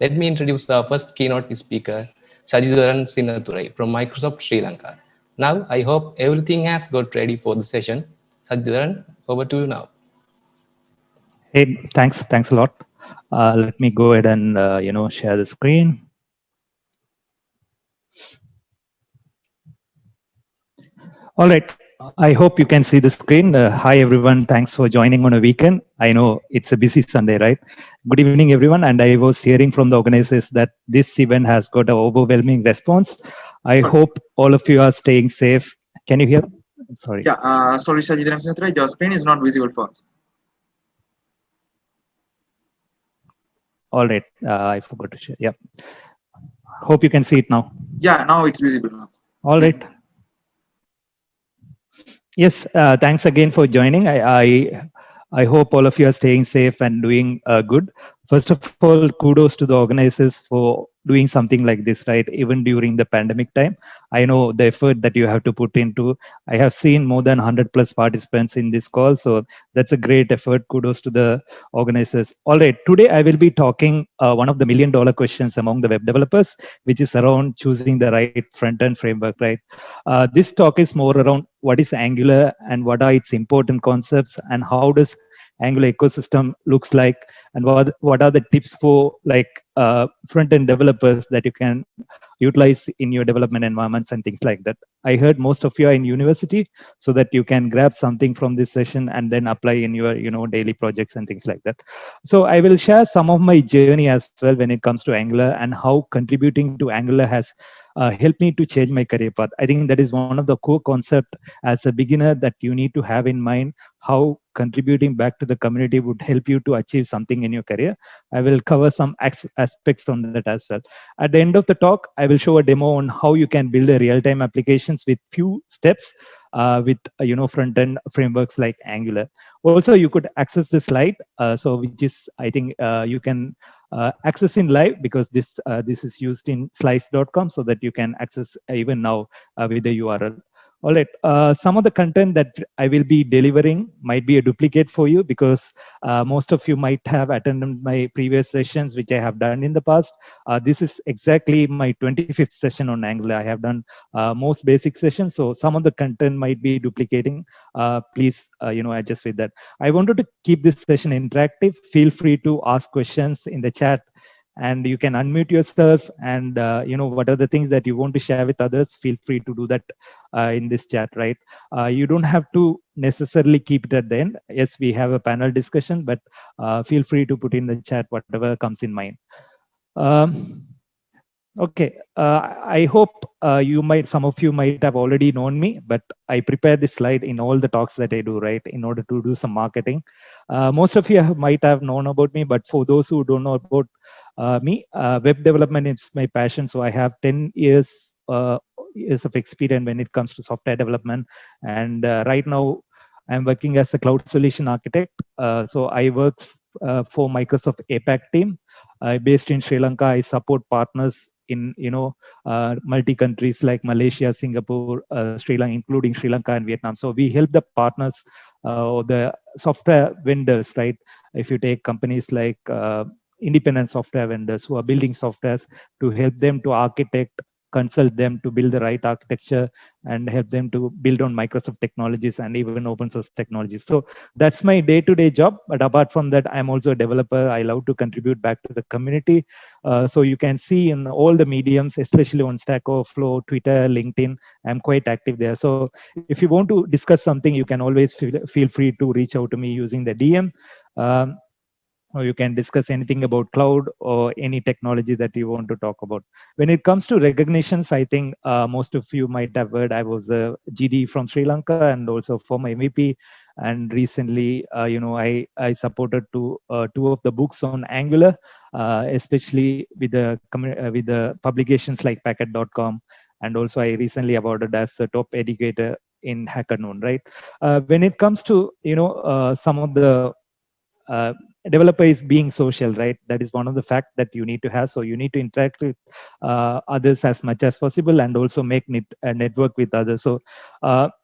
Let me introduce the first keynote speaker, Sajidharan Sinnathurai from Microsoft Sri Lanka. Now, I hope everything has got ready for the session. Sajidharan, over to you now. Hey, thanks a lot. Let me go ahead and share the screen. All right. I hope you can see the screen. Hi everyone. Thanks for joining on a weekend. I know it's a busy Sunday, right? Good evening, everyone. And I was hearing from the organizers that this event has got an overwhelming response. I hope all of you are staying safe. Can you hear? Sorry. Yeah, sorry, Sajidharan Sinatra, your screen is not visible for us. All right. I forgot to share. Yeah. Hope you can see it now. Yeah, now it's visible now. All right. Yes, thanks again for joining. I hope all of you are staying safe and doing good. First of all, kudos to the organizers for doing something like this, right? Even during the pandemic time, I know the effort that you have to put into. I have seen more than 100 plus participants in this call, so that's a great effort. Kudos to the organizers. All right, today I will be talking one of the $1 million questions among the web developers, which is around choosing the right front-end framework, right? This talk is more around what is Angular and what are its important concepts and how does Angular ecosystem looks like, and what are the tips for like front-end developers that you can utilize in your development environments and things like that. I heard most of you are in university, so that you can grab something from this session and then apply in your daily projects and things like that. So I will share some of my journey as well when it comes to Angular and how contributing to Angular has helped me to change my career path. I think that is one of the core concept as a beginner that you need to have in mind, how contributing back to the community would help you to achieve something in your career. I will cover some aspects on that as well. At the end of the talk, I will show a demo on how you can build a real-time applications with few steps with front-end frameworks like Angular. Also, you could access the slide, so which is I think you can access in live because this is used in slides.com so that you can access even now with the URL. All right. Some of the content that I will be delivering might be a duplicate for you because most of you might have attended my previous sessions, which I have done in the past. This is exactly my 25th session on Angular. I have done most basic sessions, so some of the content might be duplicating. Please, adjust with that. I wanted to keep this session interactive. Feel free to ask questions in the chat, and you can unmute yourself, and what are the things that you want to share with others, feel free to do that in this chat, right? You don't have to necessarily keep it at the end. Yes, we have a panel discussion, but feel free to put in the chat whatever comes in mind. Okay, I hope some of you might have already known me, but I prepare this slide in all the talks that I do, right, in order to do some marketing. Most of you might have known about me, but for those who don't know about me, web development is my passion. So I have 10 years of experience when it comes to software development. And right now, I'm working as a cloud solution architect. So I work for Microsoft APAC team. Based in Sri Lanka, I support partners in multi countries like Malaysia, Singapore, Sri Lanka, including Sri Lanka and Vietnam. So we help the partners or the software vendors, right? If you take companies like independent software vendors who are building softwares, to help them to architect, consult them to build the right architecture, and help them to build on Microsoft technologies and even open source technologies. So that's my day-to-day job. But apart from that, I'm also a developer. I love to contribute back to the community. So you can see in all the mediums, especially on Stack Overflow, Twitter, LinkedIn, I'm quite active there. So if you want to discuss something, you can always feel free to reach out to me using the DM. Or you can discuss anything about cloud or any technology that you want to talk about. When it comes to recognitions, I think most of you might have heard I was a GD from Sri Lanka and also former MVP. And recently, I supported two of the books on Angular, especially with the publications like Packet.com. And also, I recently awarded as a top educator in Hackernoon. Right. When it comes to some of the developer is being social, right? That is one of the fact that you need to have. So you need to interact with others as much as possible and also make a network with others. So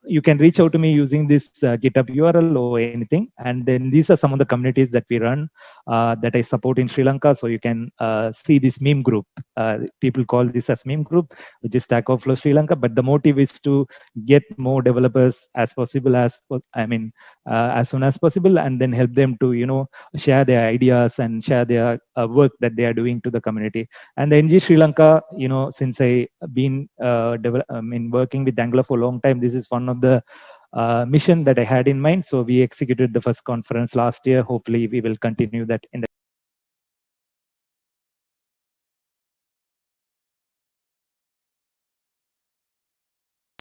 you can reach out to me using this GitHub URL or anything. And then these are some of the communities that we run that I support in Sri Lanka. So you can see this meme group. People call this as meme group, which is Stack Overflow Sri Lanka. But the motive is to get more developers as possible as soon as possible, and then help them to share their ideas and share their work that they are doing to the community. And the NG Sri Lanka, since I been working with Angular for a long time, this is one of the mission that I had in mind. So we executed the first conference last year. Hopefully we will continue that in the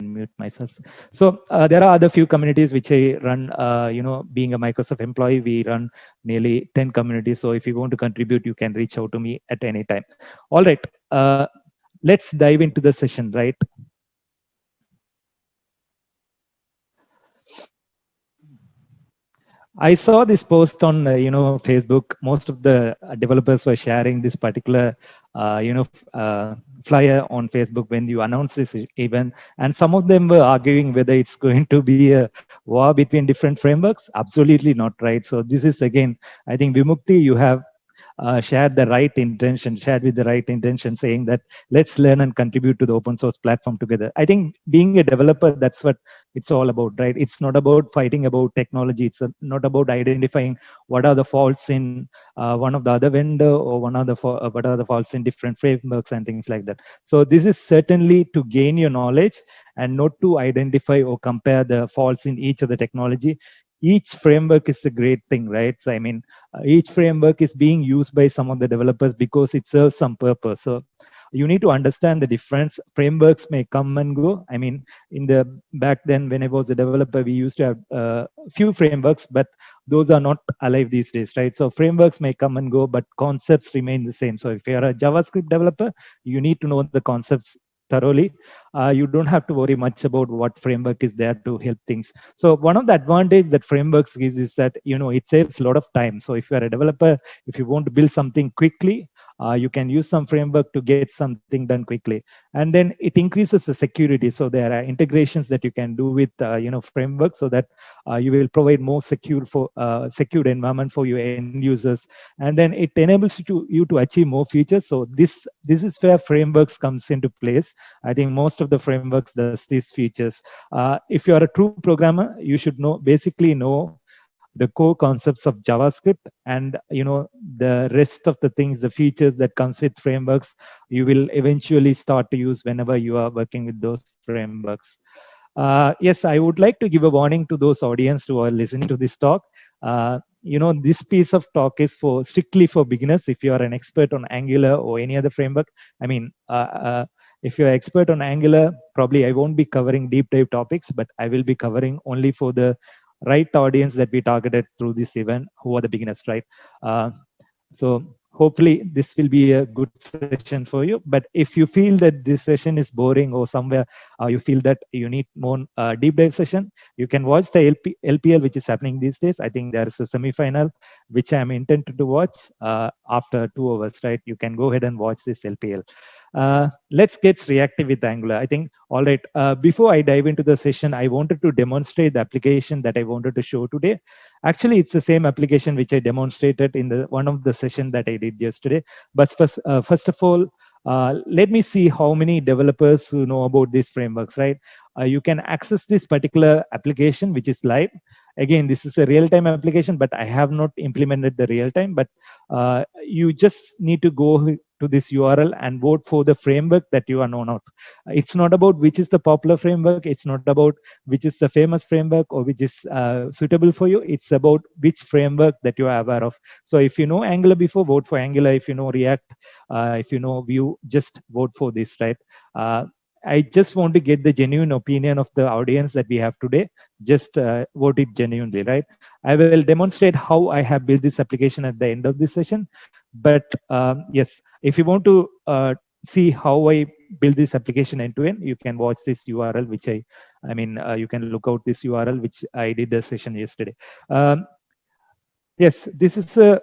mute myself. So there are other few communities which I run. Being a Microsoft employee, we run nearly 10 communities. So if you want to contribute, you can reach out to me at any time. All right, let's dive into the session, right? I saw this post on Facebook. Most of the developers were sharing this particular flyer on Facebook when you announced this event, and some of them were arguing whether it's going to be a war between different frameworks. Absolutely not, right? So this is, again, I think Vimukti, you have shared with the right intention, saying that let's learn and contribute to the open source platform together. I think being a developer, that's what it's all about, right? It's not about fighting about technology. It's not about identifying what are the faults in one of the other vendor, or what are the faults in different frameworks and things like that. So this is certainly to gain your knowledge and not to identify or compare the faults in each of the technology. Each framework is a great thing, right? So each framework is being used by some of the developers because it serves some purpose. So you need to understand the difference. Frameworks may come and go. In the back then, when I was a developer, we used to have a few frameworks, but those are not alive these days, right? So frameworks may come and go, but concepts remain the same. So if you're a JavaScript developer, you need to know the concepts thoroughly. You don't have to worry much about what framework is there to help things. So one of the advantage that frameworks gives is that it saves a lot of time. So if you're a developer, if you want to build something quickly, you can use some framework to get something done quickly, and then it increases the security. So there are integrations that you can do with frameworks, so that you will provide more secured environment for your end users, and then it enables you to achieve more features. So this is where frameworks comes into place. I think most of the frameworks does these features. If you are a true programmer, you should basically know the core concepts of JavaScript, and the rest of the things, the features that comes with frameworks, you will eventually start to use whenever you are working with those frameworks. Yes, I would like to give a warning to those audience who are listening to this talk. This piece of talk is strictly for beginners. If you are an expert on Angular or any other framework, if you're expert on Angular, probably I won't be covering deep dive topics, but I will be covering only for the right audience that we targeted through this event, who are the beginners, right? So hopefully this will be a good session for you. But if you feel that this session is boring, or somewhere you feel that you need more deep dive session, you can watch the LPL, which is happening these days. I think there is a semi-final which I'm intended to watch after 2 hours, right? You can go ahead and watch this LPL. Let's get reactive with Angular. I think, all right, before I dive into the session, I wanted to demonstrate the application that I wanted to show today. Actually, it's the same application which I demonstrated in one of the session that I did yesterday. But first of all, let me see how many developers who know about these frameworks, right? You can access this particular application, which is live. Again, this is a real-time application, but I have not implemented the real-time. But you just need to go to this URL and vote for the framework that you are known of. It's not about which is the popular framework. It's not about which is the famous framework or which is suitable for you. It's about which framework that you are aware of. So if you know Angular before, vote for Angular. If you know React, if you know Vue, just vote for this, right? I just want to get the genuine opinion of the audience that we have today. Just vote it genuinely, right? I will demonstrate how I have built this application at the end of this session. But yes, if you want to see how I build this application end to end, you can watch this URL, which you can look out this URL, which I did the session yesterday. Yes, this is a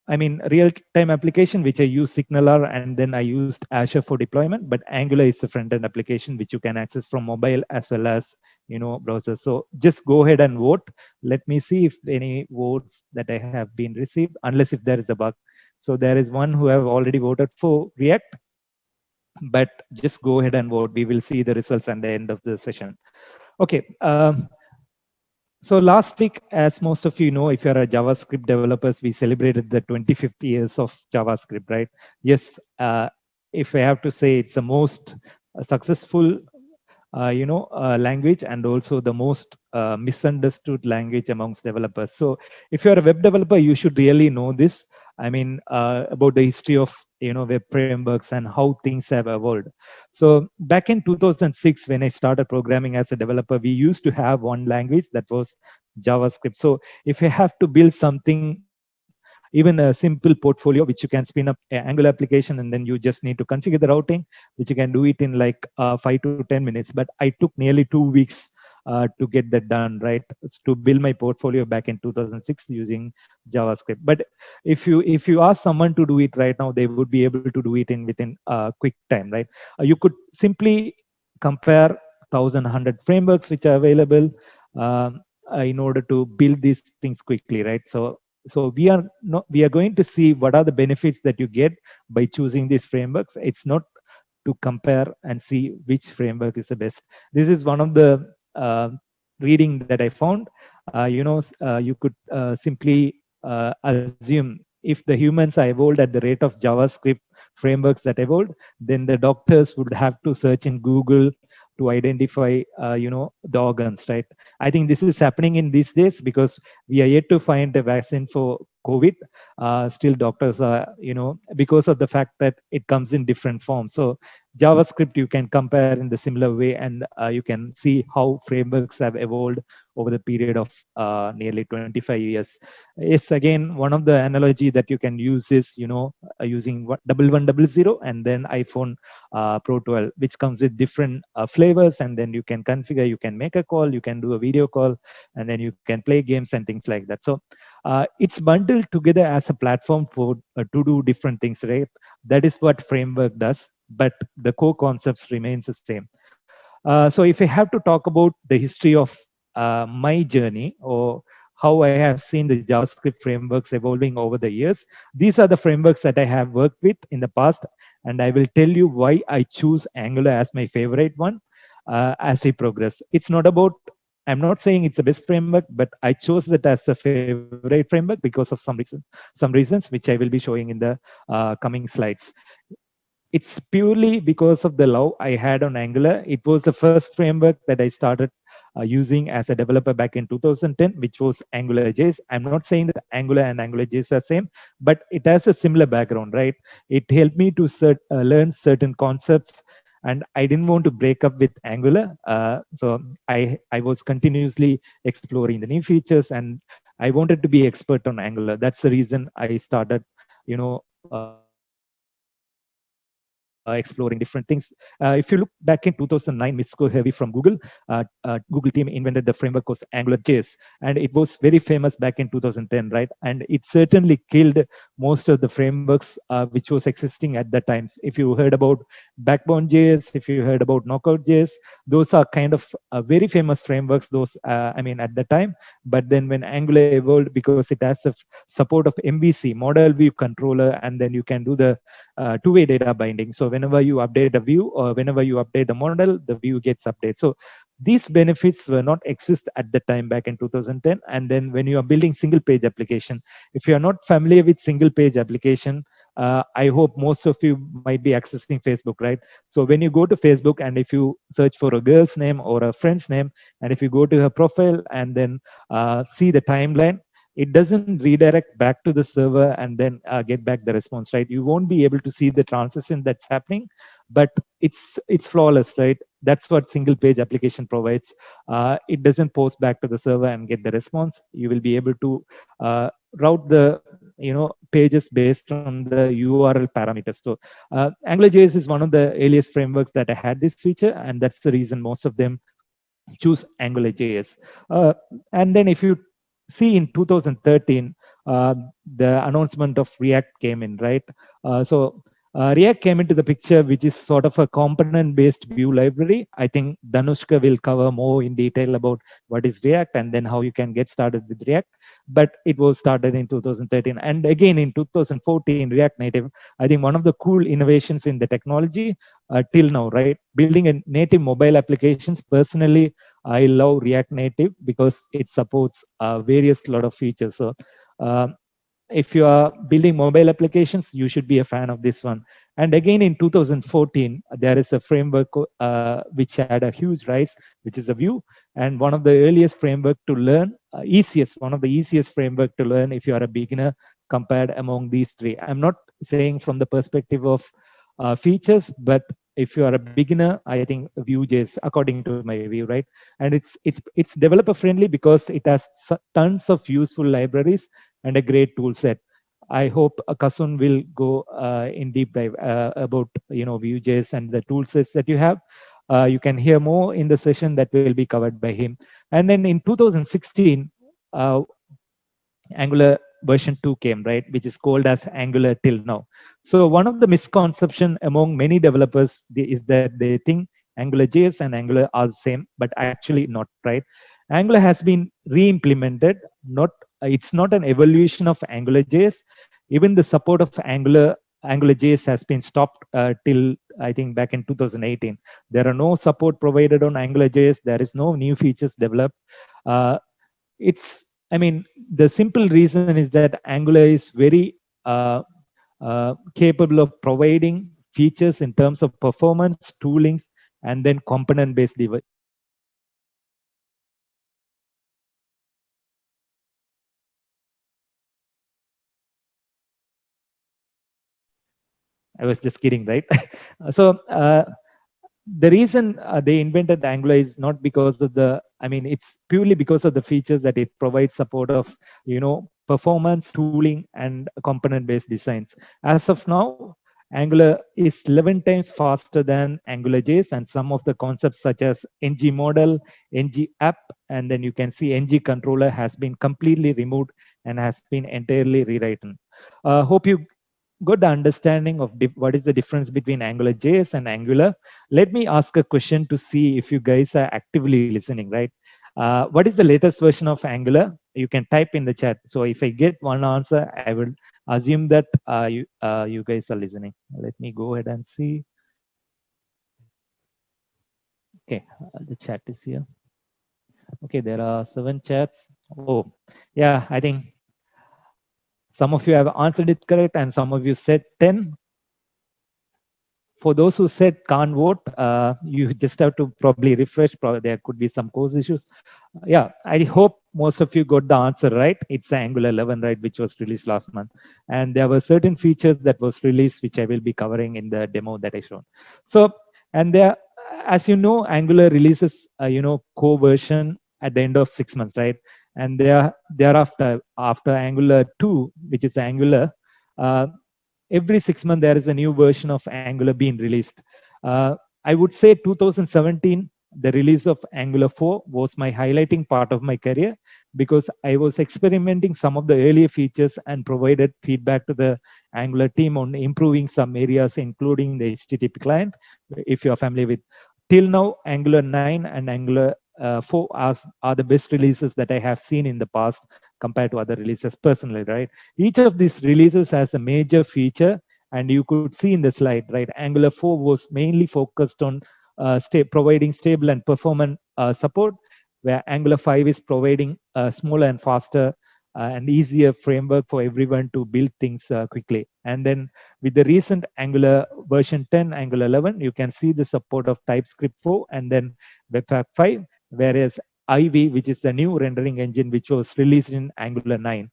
real-time application which I use SignalR, and then I used Azure for deployment. But Angular is the front-end application which you can access from mobile as well as browsers. So just go ahead and vote. Let me see if any votes that I have been received, unless if there is a bug. So there is one who have already voted for React, but just go ahead and vote. We will see the results at the end of the session. Okay. So last week, as most of you know, if you're a JavaScript developers, we celebrated the 25th years of JavaScript, right? Yes, if I have to say, it's the most successful, language, and also the most misunderstood language amongst developers. So if you're a web developer, you should really know this. I mean, about the history of web frameworks and how things have evolved. So back in 2006, when I started programming as a developer, we used to have one language that was JavaScript. So if you have to build something, even a simple portfolio, which you can spin up an Angular application, and then you just need to configure the routing, which you can do it in like 5 to 10 minutes. But I took nearly 2 weeks to get that done, right? To build my portfolio back in 2006 using JavaScript. But if you ask someone to do it right now, they would be able to do it in within quick time, right? You could simply compare 1,100 frameworks which are available in order to build these things quickly, right? So we are going to see what are the benefits that you get by choosing these frameworks. It's not to compare and see which framework is the best. This is one of the reading that I found. You could simply assume if the humans are evolved at the rate of JavaScript frameworks that evolved, then the doctors would have to search in Google to identify, the organs, right? I think this is happening in these days because we are yet to find a vaccine for COVID. Still, doctors are, because of the fact that it comes in different forms. So JavaScript you can compare in the similar way, and you can see how frameworks have evolved over the period of nearly 25 years. It's again one of the analogy that you can use is using 1100 and then iPhone Pro 12, which comes with different flavors, and then you can configure, you can make a call, you can do a video call, and then you can play games and things like that. So it's bundled together as a platform for to do different things, right? That is what framework does, but the core concepts remains the same. So if I have to talk about the history of my journey, or how I have seen the JavaScript frameworks evolving over the years, these are the frameworks that I have worked with in the past, and I will tell you why I choose Angular as my favorite one as we progress. It's not about, I'm not saying it's the best framework, but I chose that as a favorite framework because of some reasons, which I will be showing in the coming slides. It's purely because of the love I had on Angular. It was the first framework that I started using as a developer back in 2010, which was AngularJS. I'm not saying that Angular and AngularJS are same, but it has a similar background, right? It helped me to learn certain concepts, and I didn't want to break up with Angular. So I was continuously exploring the new features, and I wanted to be expert on Angular. That's the reason I started, exploring different things. If you look back in 2009, Misko Heavy from Google, Google team invented the framework was AngularJS, and it was very famous back in 2010, right? And it certainly killed most of the frameworks which was existing at that time. If you heard about Backbone.js, if you heard about Knockout.js, those are kind of very famous frameworks. Those, at the time. But then when Angular evolved, because it has the support of MVC, model view controller, and then you can do the two-way data binding. So whenever you update a view or whenever you update the model, the view gets updated. So these benefits were not exist at the time back in 2010. And then when you are building single page application, if you are not familiar with single page application, I hope most of you might be accessing Facebook, right? So when you go to Facebook and if you search for a girl's name or a friend's name, and if you go to her profile and then see the timeline, it doesn't redirect back to the server and then get back the response, right? You won't be able to see the transition that's happening, but it's flawless, right? That's what single page application provides. It doesn't post back to the server and get the response. You will be able to route the pages based on the URL parameters. So AngularJS is one of the earliest frameworks that I had this feature, and that's the reason most of them choose AngularJS. And then if you see in 2013, the announcement of React came in, right? So React came into the picture, which is sort of a component-based view library. I think Danushka will cover more in detail about what is React and then how you can get started with React. But it was started in 2013. And again, in 2014, React Native, I think one of the cool innovations in the technology till now, right? Building a native mobile applications. Personally, I love React Native because it supports various lot of features. So uh, if you are building mobile applications, you should be a fan of this one. And again, in 2014, there is a framework which had a huge rise, which is a Vue, and one of the earliest framework to learn, one of the easiest framework to learn if you are a beginner compared among these three. I'm not saying from the perspective of features, but if you are a beginner, I think Vue.js, according to my view, right? And it's developer friendly because it has tons of useful libraries and a great tool set. I hope Kasun will go in deep dive about Vue.js and the tool sets that you have. You can hear more in the session that will be covered by him. And then in 2016, Angular version 2 came, right, which is called as Angular till now. So one of the misconception among many developers is that they think AngularJS and Angular are the same, but actually not, right? Angular has been re-implemented. It's not an evolution of AngularJS. Even the support of AngularJS has been stopped till I think back in 2018. There are no support provided on AngularJS. There is no new features developed. I mean, the simple reason is that Angular is very capable of providing features in terms of performance, toolings, and then component-based I was just kidding, right? So the reason they invented Angular is not because of it's purely because of the features that it provides support of, performance, tooling, and component-based designs. As of now, Angular is 11 times faster than AngularJS, and some of the concepts such as ng model, ng app, and then you can see ng controller has been completely removed and has been entirely rewritten. Hope you got the understanding of what is the difference between AngularJS and Angular. Let me ask a question to see if you guys are actively listening, right? What is the latest version of Angular? You can type in the chat. So if I get one answer, I will assume that you guys are listening. Let me go ahead and see. Okay, the chat is here. Okay, there are 7 chats. Oh, yeah, I think some of you have answered it correct and some of you said 10. For those who said can't vote, you just have to probably refresh. Probably there could be some course issues. Yeah, I hope most of you got the answer right. It's Angular 11, right, which was released last month. And there were certain features that was released, which I will be covering in the demo that I showed. So, and there, as you know, Angular releases, core version at the end of 6 months, right? And thereafter, after Angular 2, which is Angular, every 6 months there is a new version of Angular being released. I would say 2017, the release of Angular 4 was my highlighting part of my career because I was experimenting some of the earlier features and provided feedback to the Angular team on improving some areas, including the HTTP client, if you're familiar with. Till now, Angular 9 and Angular 4 are the best releases that I have seen in the past compared to other releases personally, right? Each of these releases has a major feature, and you could see in the slide, right? Angular 4 was mainly focused on providing stable and performant support, where Angular 5 is providing a smaller and faster and easier framework for everyone to build things quickly. And then with the recent Angular version 10, Angular 11, you can see the support of TypeScript 4 and then Webpack 5, whereas Ivy, which is the new rendering engine, which was released in Angular 9.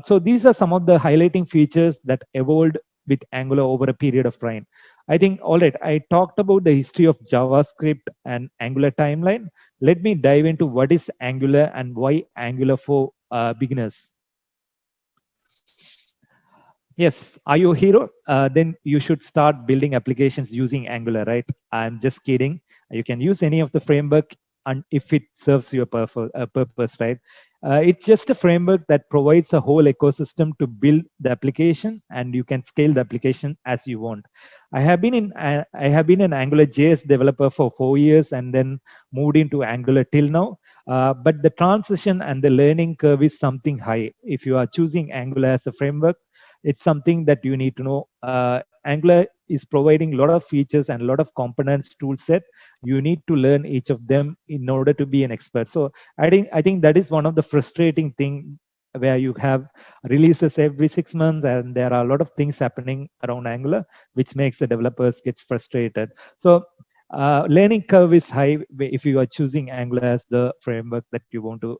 So these are some of the highlighting features that evolved with Angular over a period of time. I think, all right, I talked about the history of JavaScript and Angular timeline. Let me dive into what is Angular and why Angular for beginners. Yes, are you a hero? Then you should start building applications using Angular, right? I'm just kidding. You can use any of the framework and if it serves your purpose, right? It's just a framework that provides a whole ecosystem to build the application, and you can scale the application as you want. I have been an Angular JS developer for 4 years and then moved into Angular till now. But the transition and the learning curve is something high. If you are choosing Angular as a framework, it's something that you need to know. Angular is providing a lot of features and a lot of components tool set. You need to learn each of them in order to be an expert. So I think that is one of the frustrating thing, where you have releases every 6 months and there are a lot of things happening around Angular, which makes the developers get frustrated. So learning curve is high if you are choosing Angular as the framework that you want to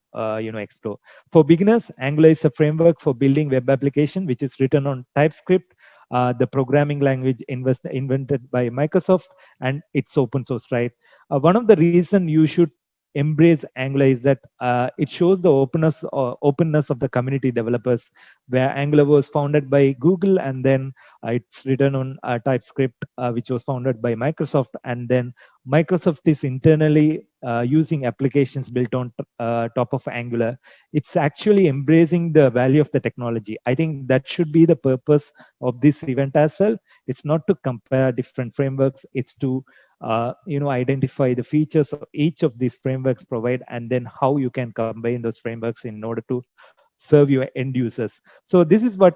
explore. For beginners, Angular is a framework for building web application, which is written on TypeScript, the programming language invented by Microsoft, and it's open source, right? One of the reason you should embrace Angular is that it shows the openness of the community developers, where Angular was founded by Google, and then it's written on TypeScript, which was founded by Microsoft, and then Microsoft is internally using applications built on top of Angular. It's actually embracing the value of the technology. I think that should be the purpose of this event as well. It's not to compare different frameworks. It's to identify the features of each of these frameworks provide, and then how you can combine those frameworks in order to serve your end users. So this is what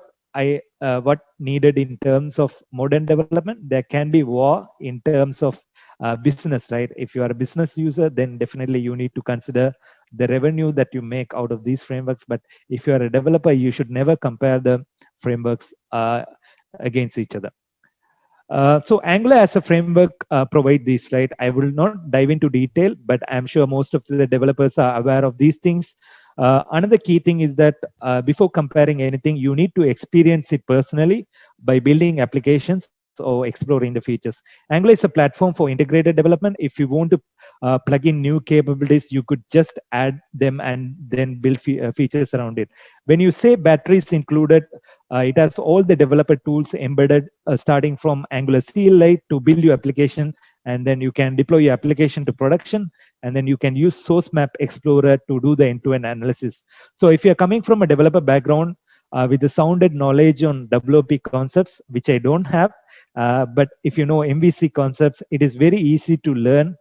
needed in terms of modern development. There can be war in terms of business, right? If you are a business user, then definitely you need to consider the revenue that you make out of these frameworks. But if you are a developer, you should never compare the frameworks against each other. So Angular as a framework provide these, right? I will not dive into detail, but I'm sure most of the developers are aware of these things. Another key thing is that before comparing anything, you need to experience it personally by building applications or exploring the features. Angular is a platform for integrated development. If you want to plug in new capabilities, you could just add them and then build features around it. When you say batteries included, it has all the developer tools embedded, starting from Angular CLI to build your application, and then you can deploy your application to production, and then you can use Source Map Explorer to do the end-to-end analysis. So if you're coming from a developer background with the sounded knowledge on WOP concepts, which I don't have, but if you know MVC concepts, it is very easy to learn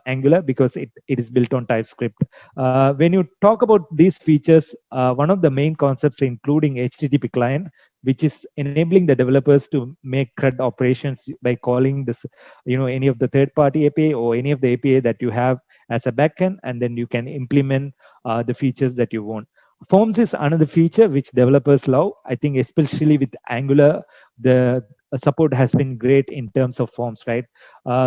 Angular, because it is built on TypeScript. When you talk about these features, one of the main concepts including HTTP client, which is enabling the developers to make CRUD operations by calling this, any of the third-party API or any of the API that you have as a backend, and then you can implement the features that you want. Forms is another feature which developers love. I think especially with Angular, the support has been great in terms of forms, right?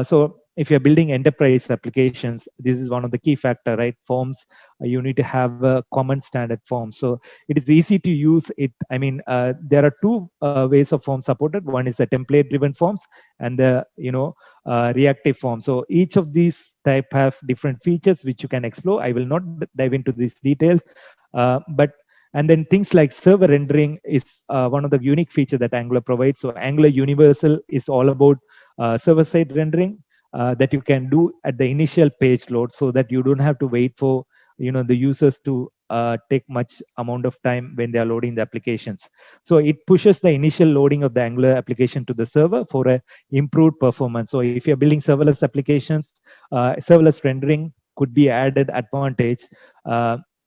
So if you're building enterprise applications, this is one of the key factor, right? Forms, you need to have a common standard form. So it is easy to use it. I mean, there are two ways of form supported. One is the template driven forms, and the reactive form. So each of these type have different features which you can explore. I will not dive into these details, and then things like server rendering is one of the unique features that Angular provides. So Angular Universal is all about server-side rendering that you can do at the initial page load, so that you don't have to wait for the users to take much amount of time when they are loading the applications. So it pushes the initial loading of the Angular application to the server for a improved performance. So if you're building serverless applications, serverless rendering could be added advantage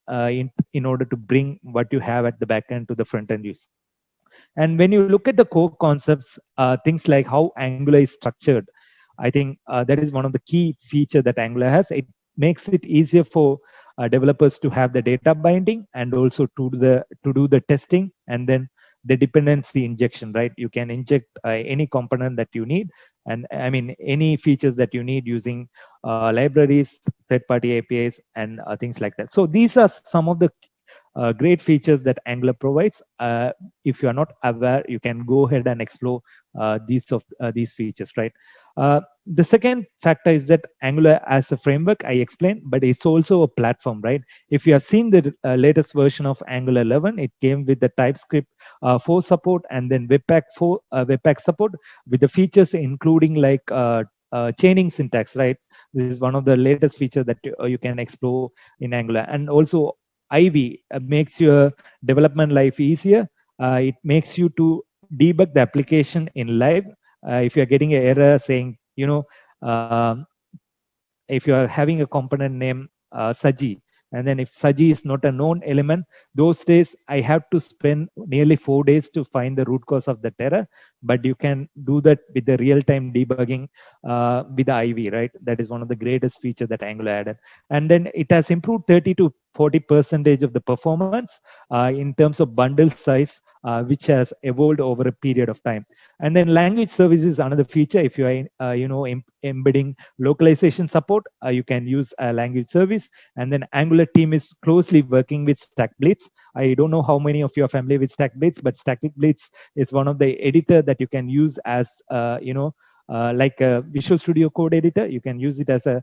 in order to bring what you have at the back end to the front end use. And when you look at the core concepts, things like how Angular is structured, I think that is one of the key feature that Angular has. It makes it easier for developers to have the data binding, and also to do the testing, and then the dependency injection, right? You can inject any component that you need, and I mean any features that you need using libraries, third-party APIs, and things like that. So these are some of the great features that Angular provides. If you are not aware, you can go ahead and explore these features, right? The second factor is that Angular as a framework, I explained, but it's also a platform, right? If you have seen the latest version of Angular 11, it came with the TypeScript 4 support, and then Webpack support, with the features including like chaining syntax, right? This is one of the latest features that you can explore in Angular. And also Ivy makes your development life easier. It makes you to debug the application in live. If you're getting an error saying, um, if you are having a component name Saji, and then if Saji is not a known element, those days I have to spend nearly 4 days to find the root cause of the error. But you can do that with the real-time debugging with the Ivy, right? That is one of the greatest features that Angular added. And then it has improved 30 to 40% of the performance in terms of bundle size, which has evolved over a period of time. And then language service is another feature. If you are, embedding localization support, you can use a language service. And then Angular team is closely working with StackBlitz. I don't know how many of you are familiar with StackBlitz, but StackBlitz is one of the editor that you can use as, like a Visual Studio Code editor. You can use it as a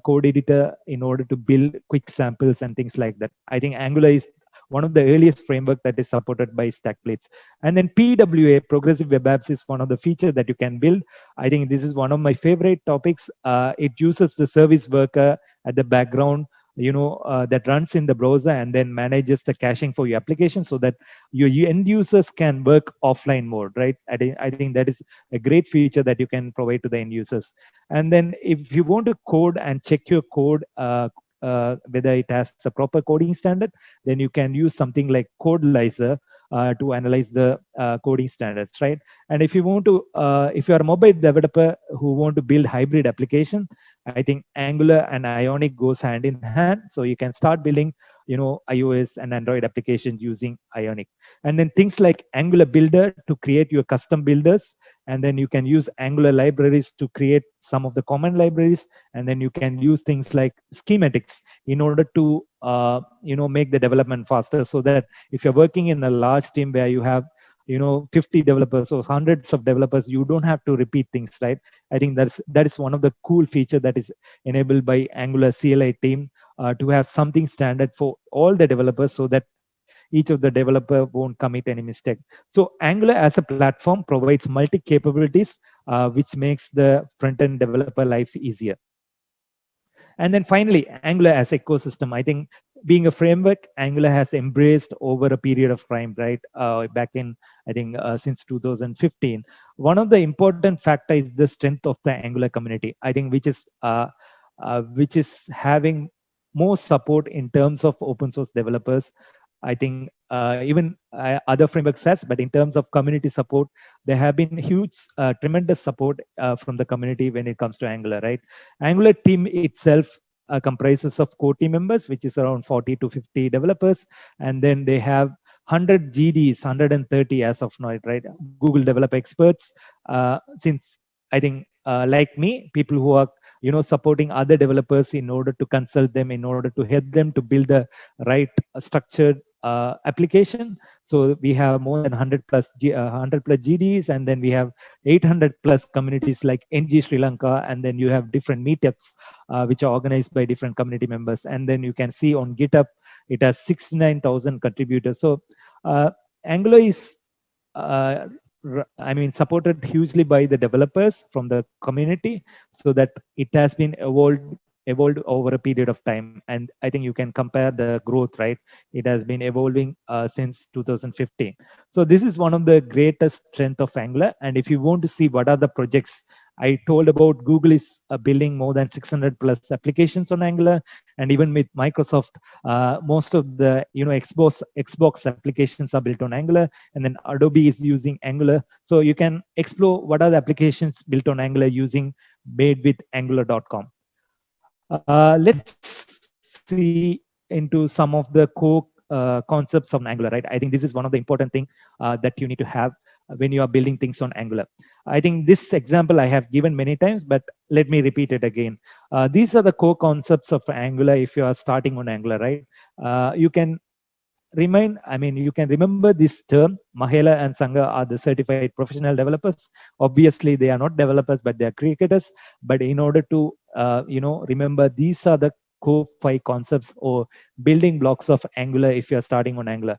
code editor in order to build quick samples and things like that. I think Angular is one of the earliest framework that is supported by StackBlitz. And then PWA, Progressive Web Apps, is one of the features that you can build. I think this is one of my favorite topics. It uses the service worker at the background, that runs in the browser and then manages the caching for your application so that your end users can work offline mode, right? I think that is a great feature that you can provide to the end users. And then if you want to code and check your code, whether it has a proper coding standard, then you can use something like CodeLyzer to analyze the coding standards, right? And if you want to, if you are a mobile developer who want to build hybrid application, I think Angular and Ionic goes hand in hand. So you can start building, iOS and Android applications using Ionic. And then things like Angular Builder to create your custom builders. And then you can use Angular libraries to create some of the common libraries. And then you can use things like schematics in order to, make the development faster, so that if you're working in a large team where you have 50 developers or hundreds of developers, you don't have to repeat things, right? I think that is one of the cool feature that is enabled by Angular CLI team, to have something standard for all the developers, so that each of the developer won't commit any mistake. So Angular as a platform provides multi capabilities, which makes the front-end developer life easier. And then finally, Angular as ecosystem. I think being a framework, Angular has embraced over a period of time, right? Back in, I think, since 2015. One of the important factor is the strength of the Angular community. I think which is having more support in terms of open source developers. I think even other frameworks has, but in terms of community support, there have been huge, tremendous support from the community when it comes to Angular, right? Angular team itself comprises of core team members, which is around 40 to 50 developers. And then they have 100 GDs, 130 as of now, right? Google Developer Experts. Since I think, like me, people who are supporting other developers in order to consult them, in order to help them to build the right structured application. So we have more than 100 plus GDs, and then we have 800 plus communities like NG Sri Lanka, and then you have different meetups which are organized by different community members. And then you can see on GitHub, it has 69,000 contributors. So Angular is supported hugely by the developers from the community, so that it has been evolved over a period of time. And I think you can compare the growth, right? It has been evolving since 2015. So this is one of the greatest strength of Angular. And if you want to see what are the projects I told about, Google is building more than 600 plus applications on Angular, and even with Microsoft, most of the Xbox applications are built on Angular, and then Adobe is using Angular. So you can explore what are the applications built on Angular using madewithangular.com. Let's see into some of the core concepts of Angular, right? I think this is one of the important thing that you need to have when you are building things on Angular. I think this example I have given many times, but let me repeat it again. These are the core concepts of Angular if you are starting on Angular, right? You can remember this term. Mahela and Sangha are the certified professional developers. Obviously, they are not developers, but they are creators. But in order to, remember, these are the core 5 concepts or building blocks of Angular if you're starting on Angular,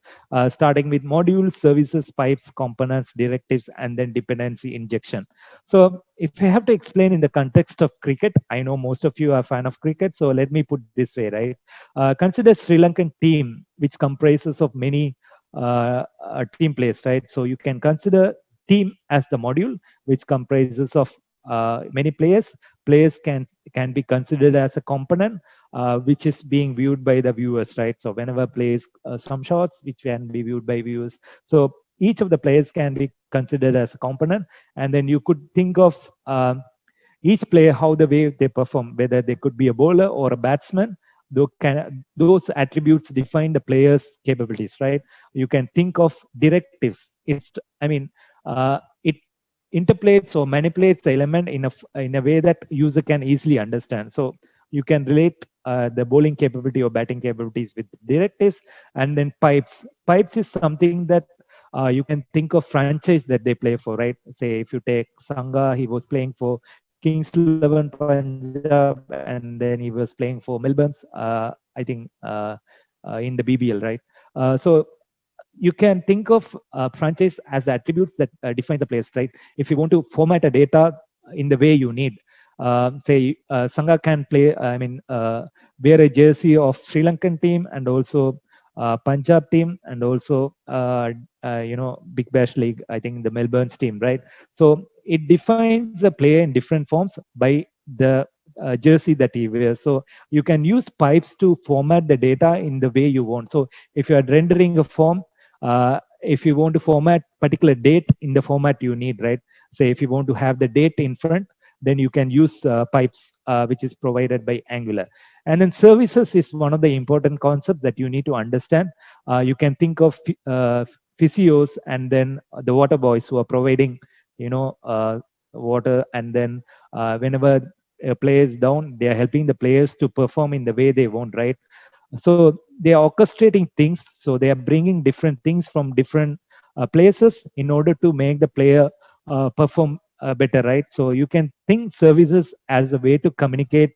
starting with modules, services, pipes, components, directives, and then dependency injection. So if I have to explain in the context of cricket, I know most of you are a fan of cricket, so let me put this way, right? Consider Sri Lankan team, which comprises of many team players, right? So you can consider team as the module, which comprises of many players. Players can be considered as a component, which is being viewed by the viewers, right? So whenever plays some shots, which can be viewed by viewers. So each of the players can be considered as a component, and then you could think of each player how the way they perform, whether they could be a bowler or a batsman. Those attributes define the player's capabilities, right? You can think of directives. It interpolates or manipulates the element in a way that user can easily understand. So you can relate the bowling capability or batting capabilities with directives. And then pipes is something that you can think of franchise that they play for, right? Say if you take Sangha, he was playing for Kings 11 Punjab, and then he was playing for Melbourne's, I think, in the BBL, right? So you can think of franchise as the attributes that define the players, right? If you want to format a data in the way you need, say Sangha can play, wear a jersey of Sri Lankan team and also Punjab team, and also Big Bash League, I think the Melbourne's team, right? So it defines the player in different forms by the jersey that he wears. So you can use pipes to format the data in the way you want. So if you are rendering a form, if you want to format particular date in the format you need, right? Say if you want to have the date in front, then you can use pipes, which is provided by Angular. And then services is one of the important concepts that you need to understand. You can think of physios and then the water boys who are providing, water, and then whenever a player is down, they are helping the players to perform in the way they want, right? So they are orchestrating things. So they are bringing different things from different places in order to make the player perform better, right? So you can think services as a way to communicate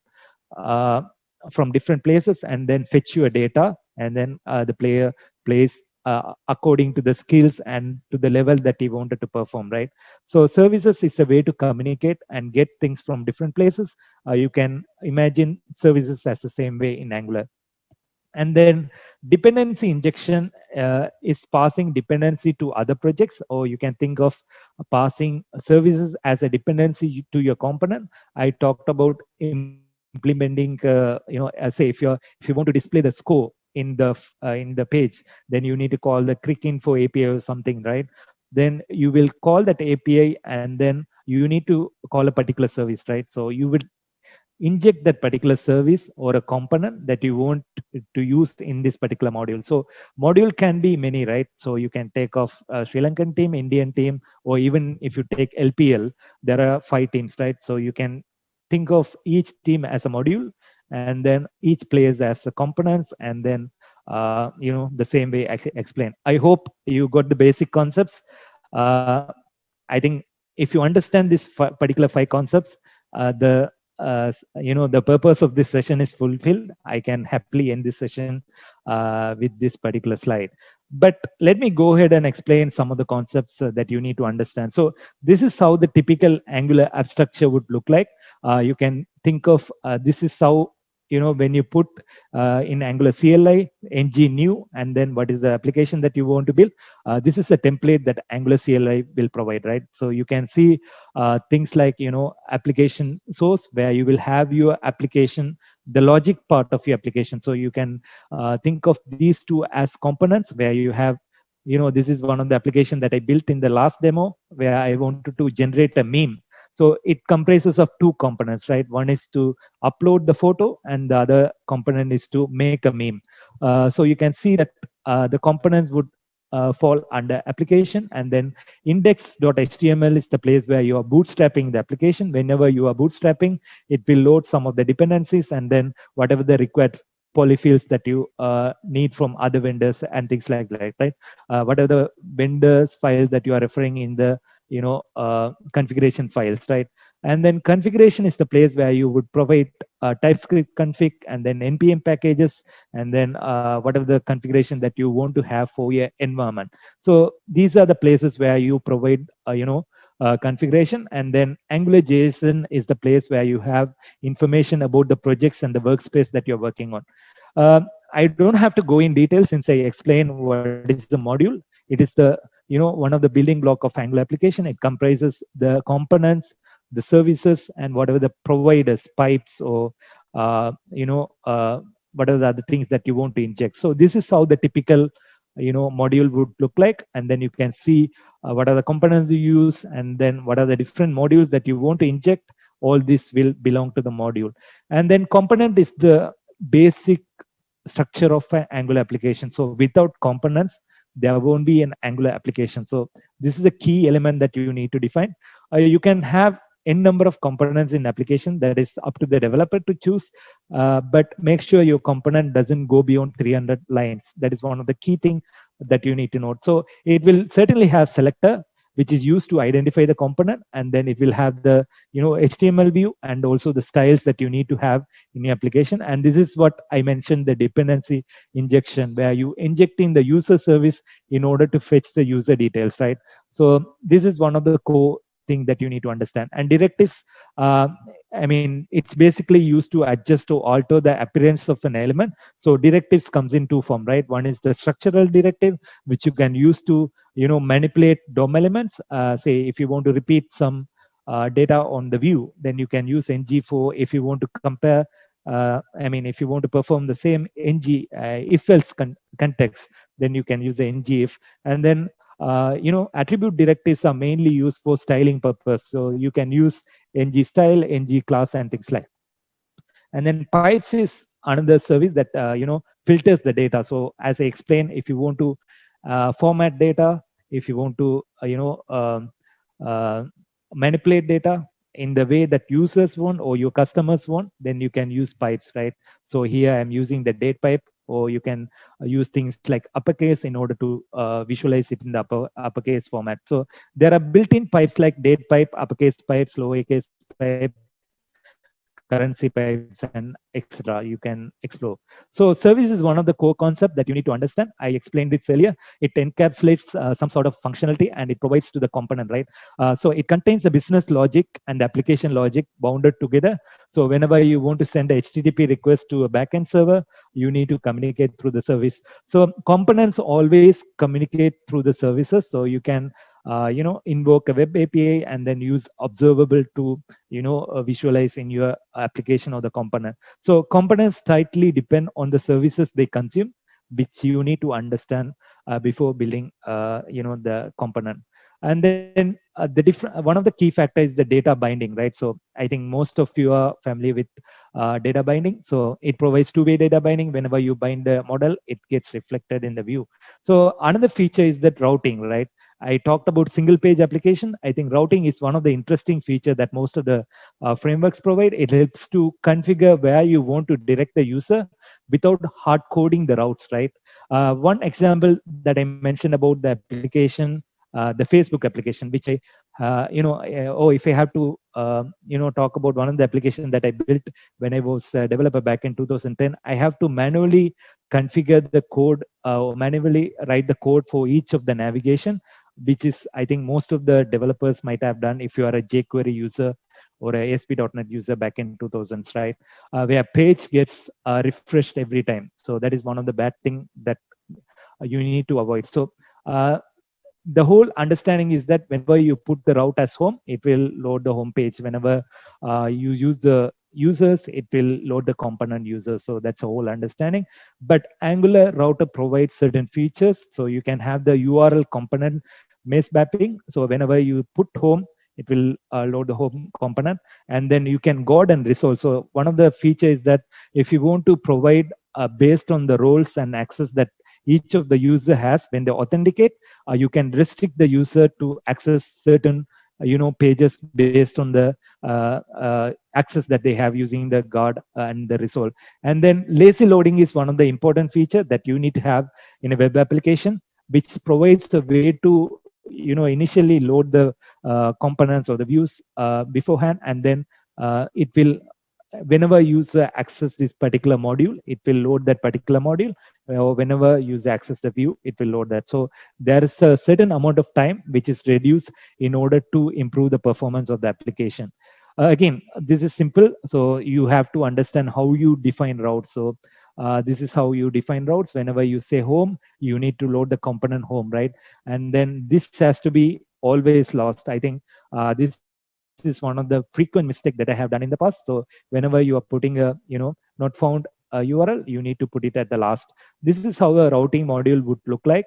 from different places and then fetch your data, and then the player plays according to the skills and to the level that he wanted to perform, right? So services is a way to communicate and get things from different places. You can imagine services as the same way in Angular. And then dependency injection is passing dependency to other projects, or you can think of passing services as a dependency to your component. I talked about implementing, say if you want to display the score in the page, then you need to call the Cricinfo API or something, right? Then you will call that API, and then you need to call a particular service, right? So you would inject that particular service or a component that you want to use in this particular module. So module can be many, right? So you can take off a Sri Lankan team, Indian team, or even if you take LPL, there are 5 teams, right? So you can think of each team as a module, and then each players as a components, and then the same way I explain. I hope you got the basic concepts. I think if you understand this particular 5 concepts, the purpose of this session is fulfilled. I can happily end this session with this particular slide. But let me go ahead and explain some of the concepts that you need to understand. So this is how the typical Angular app structure would look like. You can think of this is how, when you put in Angular CLI, ng new, and then what is the application that you want to build. This is a template that Angular CLI will provide, right? So you can see things like, application source, where you will have your application, the logic part of your application. So you can think of these two as components, where you have, this is one of the application that I built in the last demo, where I wanted to generate a meme. So it comprises of 2 components, right? One is to upload the photo, and the other component is to make a meme. So you can see that the components would fall under application, and then index.html is the place where you are bootstrapping the application. Whenever you are bootstrapping, it will load some of the dependencies, and then whatever the required polyfills that you need from other vendors and things like that, right? What are the vendors files that you are referring in the configuration files, right? And then configuration is the place where you would provide TypeScript config and then npm packages and then whatever the configuration that you want to have for your environment. So these are the places where you provide configuration. And then Angular JSON is the place where you have information about the projects and the workspace that you're working on. I don't have to go in detail since I explain what is the module. It is the one of the building block of Angular application. It comprises the components, the services, and whatever the providers, pipes, or what are the other things that you want to inject. So this is how the typical module would look like, and then you can see what are the components you use, and then what are the different modules that you want to inject. All this will belong to the module. And then component is the basic structure of an Angular application. So without components, there won't be an Angular application. So this is a key element that you need to define. You can have n number of components in application. That is up to the developer to choose, but make sure your component doesn't go beyond 300 lines. That is one of the key things that you need to note. So it will certainly have selector, which is used to identify the component, and then it will have the HTML view and also the styles that you need to have in your application. And this is what I mentioned, the dependency injection, where you injecting the user service in order to fetch the user details, right? So this is one of the core thing that you need to understand. And directives, it's basically used to adjust or alter the appearance of an element. So directives comes in two form, right? One is the structural directive, which you can use to manipulate DOM elements. Say if you want to repeat some data on the view, then you can use ng4. If you want to compare, if you want to perform the same ng if else context, then you can use the ng if. And then attribute directives are mainly used for styling purpose. So you can use ng style, ng class, and things like. And then pipes is another service that filters the data. So as I explained, if you want to format data, if you want to manipulate data in the way that users want or your customers want, then you can use pipes, right? So here I'm using the date pipe, or you can use things like uppercase in order to visualize it in the uppercase format. So there are built-in pipes like date pipe, uppercase pipes, lowercase pipe, currency pipes, and etc. You can explore. So service is one of the core concepts that you need to understand. I explained this earlier. It encapsulates some sort of functionality, and it provides to the component, right? So it contains the business logic and the application logic bounded together. So whenever you want to send a HTTP request to a backend server, you need to communicate through the service. So components always communicate through the services. So you can invoke a web API and then use observable to visualize in your application or the component. So components tightly depend on the services they consume, which you need to understand before building the component. And then one of the key factors is the data binding, right? So I think most of you are familiar with data binding. So it provides two-way data binding. Whenever you bind the model, it gets reflected in the view. So another feature is that routing, right? I talked about single page application. I think routing is one of the interesting features that most of the frameworks provide. It helps to configure where you want to direct the user without hard coding the routes, right? One example that I mentioned about the application, the Facebook application, which I, if I have to, talk about one of the applications that I built when I was a developer back in 2010, I have to manually configure the code, manually write the code for each of the navigation, which is, I think, most of the developers might have done if you are a jQuery user or a ASP.NET user back in 2000s, right? Where page gets refreshed every time. So that is one of the bad things that you need to avoid. So the whole understanding is that whenever you put the route as home, it will load the home page. Whenever you use the users, it will load the component users. So that's a whole understanding. But Angular router provides certain features. So you can have the URL component mesh mapping. So whenever you put home, it will load the home component, and then you can guard and resolve. So one of the features is that if you want to provide based on the roles and access that each of the user has when they authenticate, you can restrict the user to access certain pages based on the access that they have using the guard and the resolve. And then lazy loading is one of the important feature that you need to have in a web application, which provides a way to initially load the components or the views beforehand, and then it will, whenever user access this particular module, it will load that particular module, or whenever user access the view, it will load that. So there is a certain amount of time which is reduced in order to improve the performance of the application. Again, this is simple, so you have to understand how you define routes. So this is how you define routes. Whenever you say home, you need to load the component home, right? And then this has to be always lost. I think this is one of the frequent mistake that I have done in the past. So whenever you are putting a not found URL, you need to put it at the last. This is how a routing module would look like.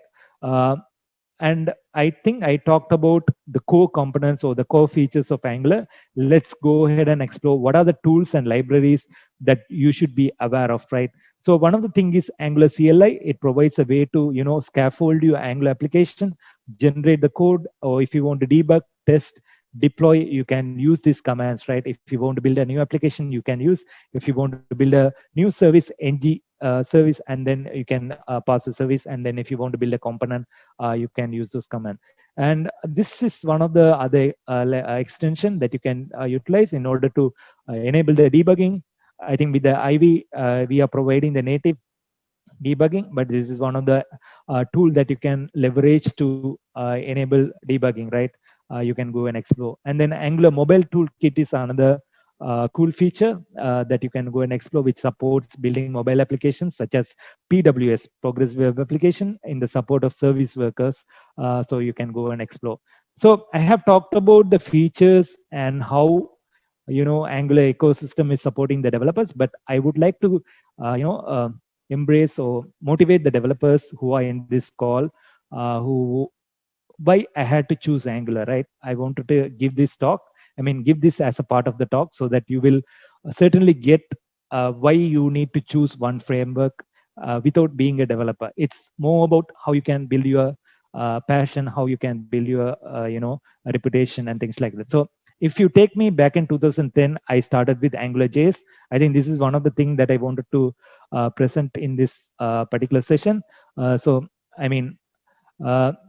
And I think I talked about the core components or the core features of Angular. Let's go ahead and explore what are the tools and libraries that you should be aware of, right? So one of the things is Angular CLI. It provides a way to scaffold your Angular application, generate the code, or if you want to debug, test, deploy, you can use these commands, right? If you want to build a new application, you can use. If you want to build a new service, ng service, and then you can pass the service. And then if you want to build a component, you can use those commands. And this is one of the other extension that you can utilize in order to enable the debugging. I think with the Ivy, we are providing the native debugging, but this is one of the tool that you can leverage to enable debugging, right? You can go and explore. And then Angular Mobile Toolkit is another cool feature that you can go and explore, which supports building mobile applications such as PWS, Progressive Web Application, in the support of service workers. So you can go and explore. So I have talked about the features and how Angular ecosystem is supporting the developers, but I would like to embrace or motivate the developers who are in this call, who why I had to choose Angular, right? I wanted to give this talk. I mean, give this as a part of the talk so that you will certainly get why you need to choose one framework without being a developer. It's more about how you can build your passion, how you can build your a reputation and things like that. So if you take me back in 2010, I started with AngularJS. I think this is one of the things that I wanted to present in this particular session. So I mean,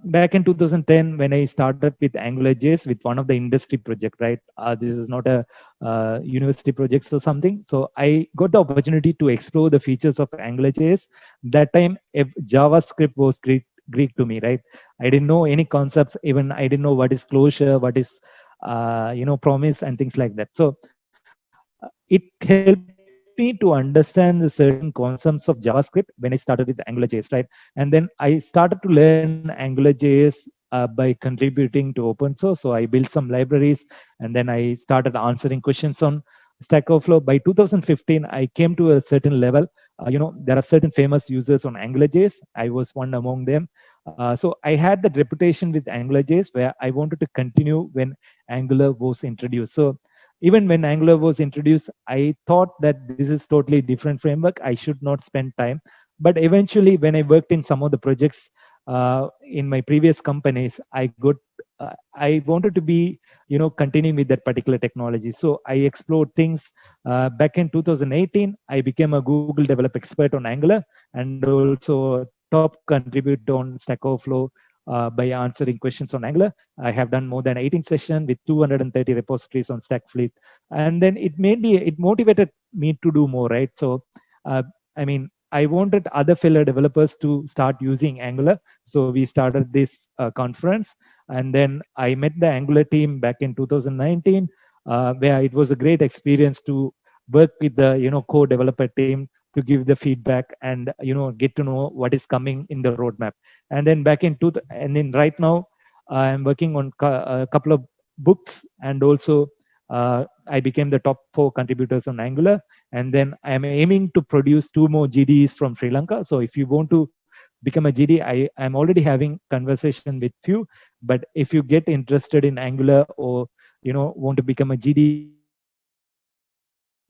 back in 2010, when I started with AngularJS with one of the industry project, right? This is not a university project or something. So I got the opportunity to explore the features of AngularJS. That time, if JavaScript was Greek to me, right? I didn't know any concepts. Even I didn't know what is closure, what is promise, and things like that. So it helped me to understand the certain concepts of JavaScript when I started with AngularJS, right? And then I started to learn AngularJS by contributing to open source. So I built some libraries, and then I started answering questions on Stack Overflow. By 2015, I came to a certain level. There are certain famous users on AngularJS. I was one among them. So I had that reputation with AngularJS where I wanted to continue when Angular was introduced. So even when Angular was introduced, I thought that this is totally different framework. I should not spend time. But eventually, when I worked in some of the projects in my previous companies, I wanted to be, continuing with that particular technology. So I explored things. Back in 2018, I became a Google Develop Expert on Angular and also top contributor on Stack Overflow by answering questions on Angular. I have done more than 18 sessions with 230 repositories on Stack Fleet. And then it motivated me to do more, right? So, I wanted other fellow developers to start using Angular. So we started this conference. And then I met the Angular team back in 2019, where it was a great experience to work with the core developer team to give the feedback and get to know what is coming in the roadmap. And then right now I'm working on a couple of books, and also I became the top 4 contributors on Angular. And then I'm aiming to produce 2 more GDs from Sri Lanka. So if you want to become a GD, I'm already having conversation with few. But if you get interested in Angular or want to become a GD,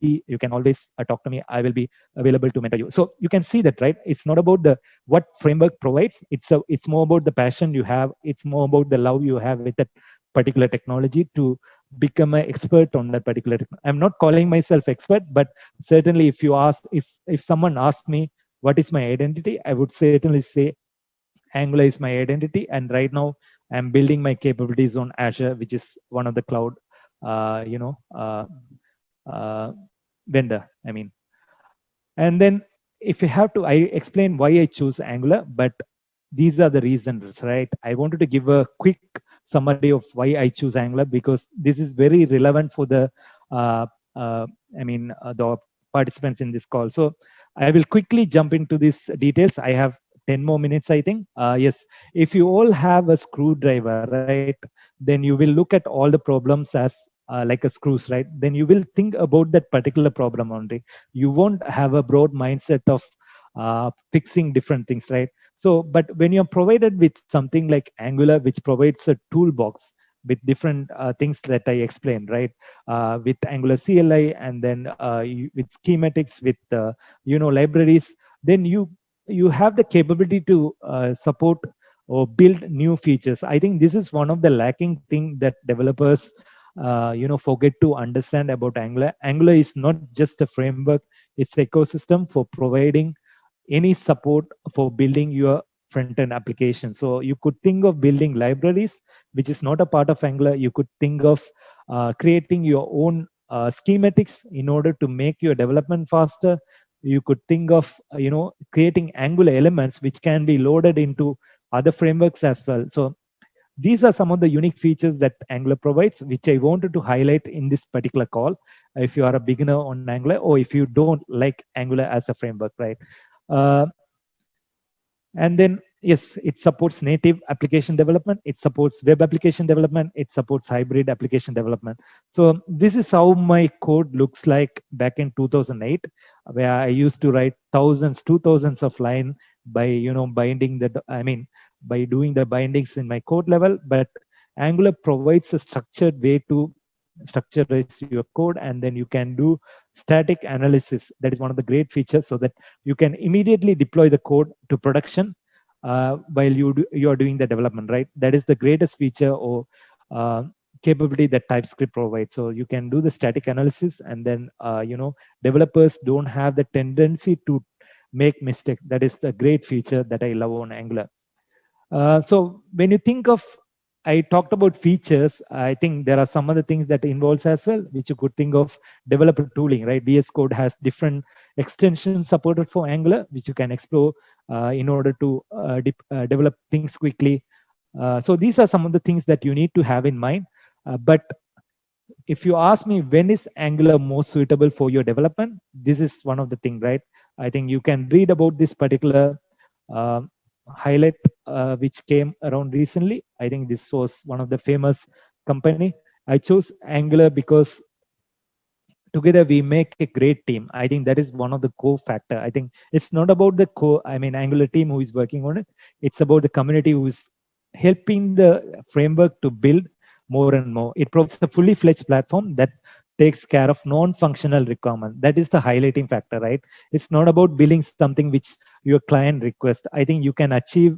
you can always talk to me. I will be available to mentor you. So you can see that, right? It's not about what framework provides. It's more about the passion you have. It's more about the love you have with that particular technology to become an expert on that particular technology. I'm not calling myself expert, but certainly if someone asks me what is my identity, I would certainly say Angular is my identity. And right now I'm building my capabilities on Azure, which is one of the cloud, uh, vendor. I mean, and then if you have to, I explain why I choose Angular, but these are the reasons, right? I wanted to give a quick summary of why I choose Angular, because this is very relevant for the, uh, the participants in this call. So I will quickly jump into these details. I have 10 more minutes, I think. Yes, if you all have a screwdriver, right, then you will look at all the problems as like a screws, right? Then you will think about that particular problem only. You won't have a broad mindset of fixing different things, right? So, but when you're provided with something like Angular, which provides a toolbox with different things that I explained, right? With Angular CLI, and then with schematics, with libraries, then you have the capability to support or build new features. I think this is one of the lacking thing that developers forget to understand about Angular. Angular is not just a framework; it's ecosystem for providing any support for building your front-end application. So you could think of building libraries, which is not a part of Angular. You could think of creating your own schematics in order to make your development faster. You could think of creating Angular elements which can be loaded into other frameworks as well. So these are some of the unique features that Angular provides, which I wanted to highlight in this particular call. If you are a beginner on Angular, or if you don't like Angular as a framework, right? Uh, and then, yes, it supports native application development. It supports web application development. It supports hybrid application development. So this is how my code looks like back in 2008, where I used to write thousands, 2000s of line by, binding by doing the bindings in my code level. But Angular provides a structured way to structurize your code, and then you can do static analysis. That is one of the great features, so that you can immediately deploy the code to production while you are doing the development, right? That is the greatest feature or capability that TypeScript provides. So you can do the static analysis, and then developers don't have the tendency to make mistakes. That is the great feature that I love on Angular. So when you think of, I talked about features, I think there are some other things that involves as well, which you could think of developer tooling, right? VS Code has different extensions supported for Angular, which you can explore in order to develop things quickly. So these are some of the things that you need to have in mind. But if you ask me, when is Angular most suitable for your development? This is one of the things, right? I think you can read about this particular highlight which came around recently. I think this was one of the famous company. I chose Angular because together we make a great team. I think that is one of the core factor. I think it's not about the core, Angular team who is working on it. It's about the community who is helping the framework to build more and more. It provides a fully fledged platform that takes care of non-functional requirement. That is the highlighting factor, right? It's not about building something which your client requests. I think you can achieve,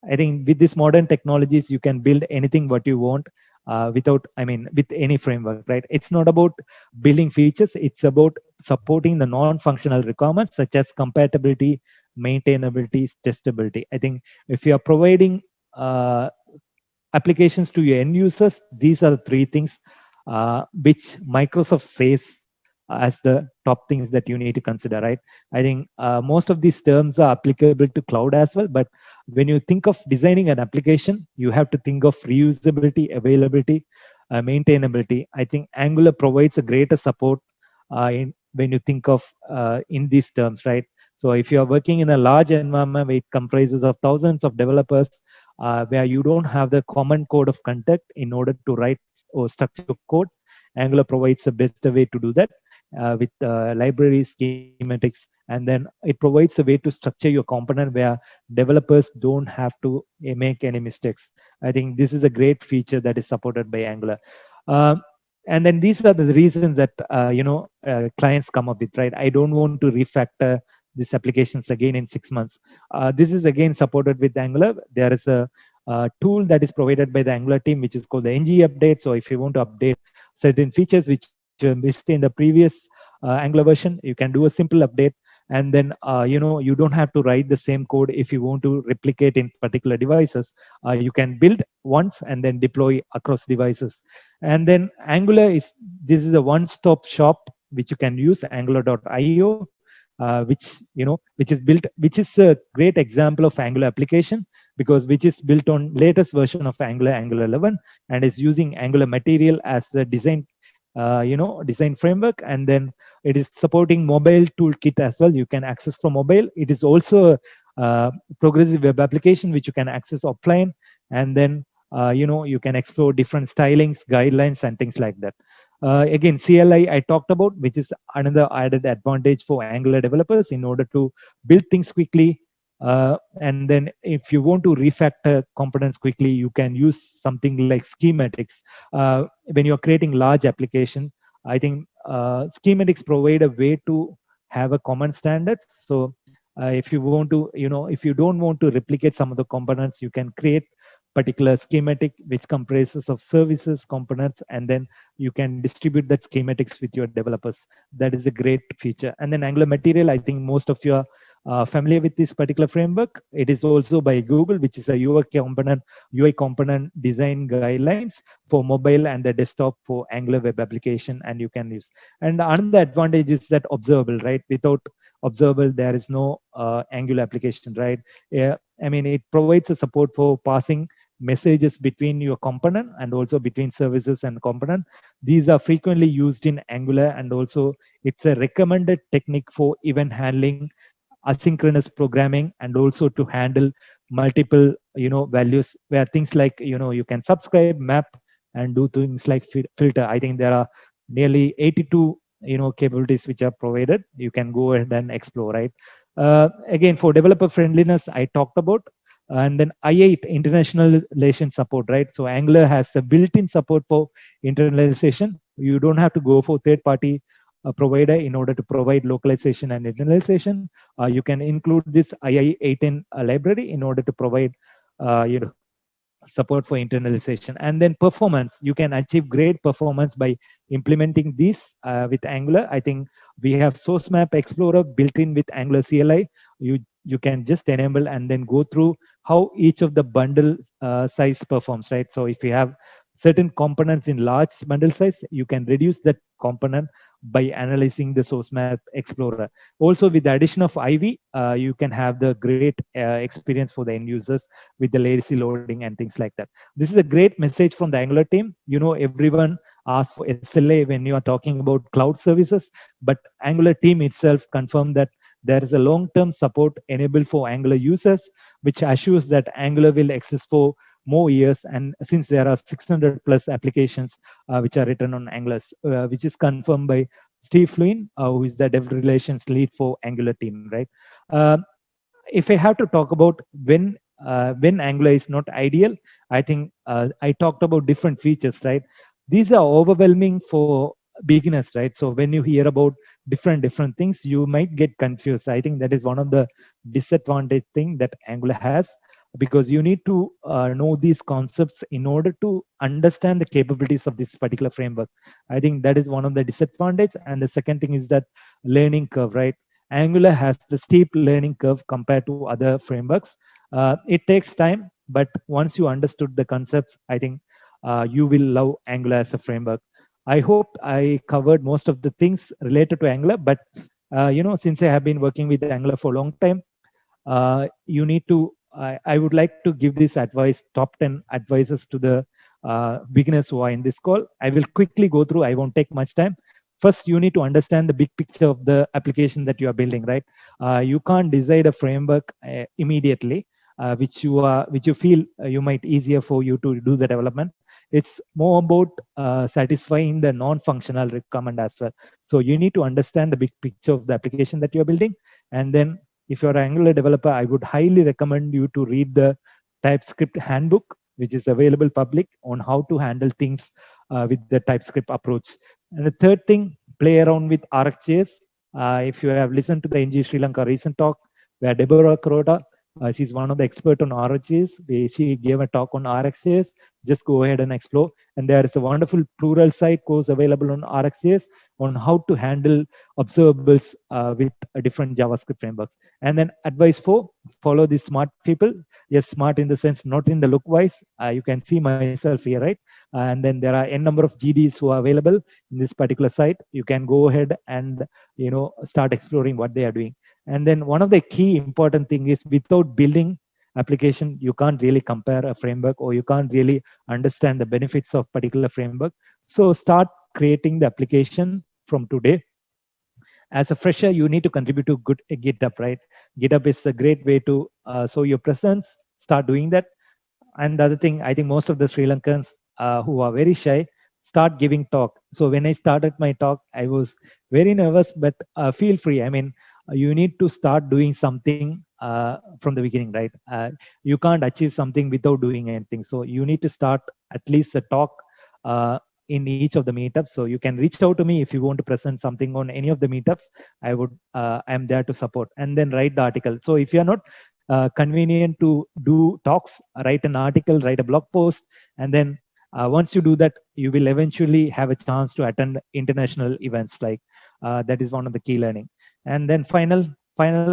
I think with these modern technologies, you can build anything what you want with any framework, right? It's not about building features. It's about supporting the non-functional requirements such as compatibility, maintainability, testability. I think if you are providing applications to your end users, these are the three things which Microsoft says as the top things that you need to consider, right? I think most of these terms are applicable to cloud as well, but when you think of designing an application, you have to think of reusability, availability, maintainability. I think Angular provides a greater support when you think of in these terms, right? So if you are working in a large environment where it comprises of thousands of developers, where you don't have the common code of conduct in order to write or structure code, Angular provides the best way to do that with libraries, schematics, and then it provides a way to structure your component where developers don't have to make any mistakes. I think this is a great feature that is supported by Angular. And then these are the reasons that clients come up with, right? I don't want to refactor these applications again in 6 months. This is again supported with Angular. There is a tool that is provided by the Angular team, which is called the ng update. So if you want to update certain features which you missed in the previous Angular version, you can do a simple update, and then you don't have to write the same code if you want to replicate in particular devices. You can build once and then deploy across devices. And then Angular this is a one-stop shop which you can use, Angular.io, which is a great example of Angular application, because which is built on latest version of Angular 11, and is using Angular Material as the design framework. And then it is supporting mobile toolkit as well. You can access from mobile. It is also a progressive web application which you can access offline, and then you can explore different stylings, guidelines, and things like that. Again, CLI I talked about, which is another added advantage for Angular developers in order to build things quickly. And then if you want to refactor components quickly, you can use something like schematics. When you're creating large application, I think schematics provide a way to have a common standards. So if you want to, if you don't want to replicate some of the components, you can create particular schematic which comprises of services, components, and then you can distribute that schematics with your developers. That is a great feature. And then Angular Material, I think most of you are familiar with this particular framework. It is also by Google, which is a UI component design guidelines for mobile and the desktop for Angular web application, and you can use. And another advantage is that observable, right? Without observable, there is no Angular application, right? Yeah, I mean, it provides a support for passing messages between your component and also between services and component. These are frequently used in Angular, and also it's a recommended technique for event handling, asynchronous programming, and also to handle multiple values, where things like you can subscribe, map, and do things like filter. I think there are nearly 82 capabilities which are provided. You can go ahead and explore, right? Again, for developer friendliness, I talked about. And then I8 internationalization support, right? So Angular has a built-in support for internalization. You don't have to go for third-party provider in order to provide localization and internalization. You can include this II8N library in order to provide support for internalization. And then performance, you can achieve great performance by implementing this with Angular. I think we have Source Map Explorer built in with Angular CLI. You can just enable and then go through how each of the bundle size performs, right? So if you have certain components in large bundle size, you can reduce that component by analyzing the Source Map Explorer. Also, with the addition of Ivy, you can have the great experience for the end users with the lazy loading and things like that. This is a great message from the Angular team. Everyone asks for SLA when you are talking about cloud services, but Angular team itself confirmed that there is a long-term support enabled for Angular users, which assures that Angular will exist for more years. And since there are 600 plus applications which are written on Angular, which is confirmed by Steve Flynn, who is the dev relations lead for Angular team, right? If I have to talk about when Angular is not ideal, I think I talked about different features, right? These are overwhelming for beginners, right? So when you hear about different things, you might get confused. I think that is one of the disadvantage thing that Angular has, because you need to know these concepts in order to understand the capabilities of this particular framework. I think that is one of the disadvantage. And the second thing is that learning curve, right? Angular has the steep learning curve compared to other frameworks. It takes time, but once you understood the concepts, I think you will love Angular as a framework. I hope I covered most of the things related to Angular, but since I have been working with Angular for a long time, you need to, I would like to give this advice, top 10 advices to the beginners who are in this call. I will quickly go through, I won't take much time. First, you need to understand the big picture of the application that you are building, right? You can't decide a framework immediately, which you feel you might easier for you to do the development. It's more about satisfying the non-functional requirement as well. So you need to understand the big picture of the application that you're building. And then if you're an Angular developer, I would highly recommend you to read the TypeScript handbook, which is available public, on how to handle things with the TypeScript approach. And the third thing, play around with RxJS. If you have listened to the NG Sri Lanka recent talk, where Deborah Kuroda, she's one of the experts on RxJS, she gave a talk on RxJS. just go ahead and explore. And there is a wonderful Pluralsight course available on RxJS on how to handle observables with different JavaScript frameworks. And then advice 4, follow these smart people. Yes, smart in the sense, not in the look wise. You can see myself here, right? And then there are n number of GDs who are available in this particular site. You can go ahead and start exploring what they are doing. And then one of the key important thing is, without building application, you can't really compare a framework, or you can't really understand the benefits of particular framework. So start creating the application from today. As a fresher, you need to contribute to good GitHub, right? GitHub is a great way to show your presence. Start doing that. And the other thing, I think most of the Sri Lankans who are very shy, start giving talk. So when I started my talk, I was very nervous, but feel free. I mean, you need to start doing something from the beginning, right? You can't achieve something without doing anything. So you need to start at least a talk in each of the meetups. So you can reach out to me if you want to present something on any of the meetups. I'm there to support. And then write the article. So if you're not convenient to do talks, write an article, write a blog post, and then once you do that, you will eventually have a chance to attend international events. Like that is one of the key learning. And then final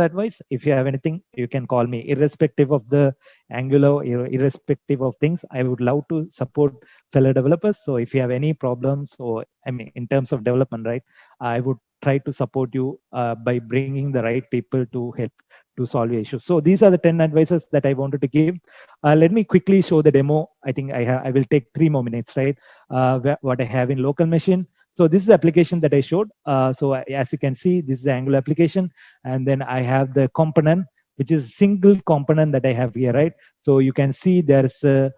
advice, if you have anything, you can call me, irrespective of the Angular, irrespective of things. I would love to support fellow developers. So if you have any problems, or I mean, in terms of development, right, I would try to support you by bringing the right people to help to solve your issues. So these are the 10 advices that I wanted to give. Let me quickly show the demo. I think I will take 3 more minutes, right? What I have in local machine. So this is the application that I showed. So as you can see, this is the Angular application. And then I have the component, which is a single component that I have here, right? So you can see there's a